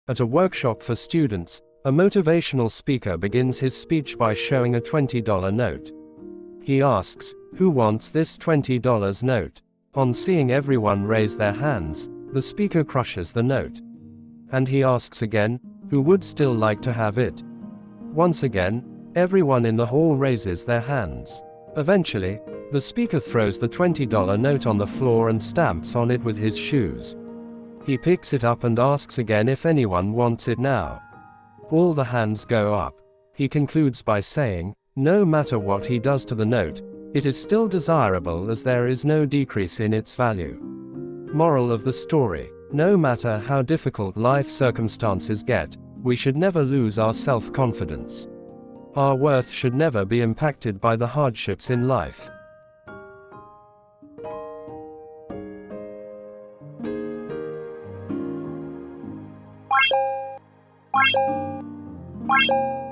At a workshop for students, a motivational speaker begins his speech by showing a $20 note. He asks, "Who wants this $20 note?" On seeing everyone raise their hands, the speaker crushes the note. And he asks again, "Who would still like to have it?" Once again, everyone in the hall raises their hands. Eventually, the speaker throws the $20 note on the floor and stamps on it with his shoes. He picks it up and asks again if anyone wants it now. All the hands go up. He concludes by saying, no matter what he does to the note, it is still desirable as there is no decrease in its value. Moral of the story: no matter how difficult life circumstances get, we should never lose our self-confidence. Our worth should never be impacted by the hardships in life. Wow.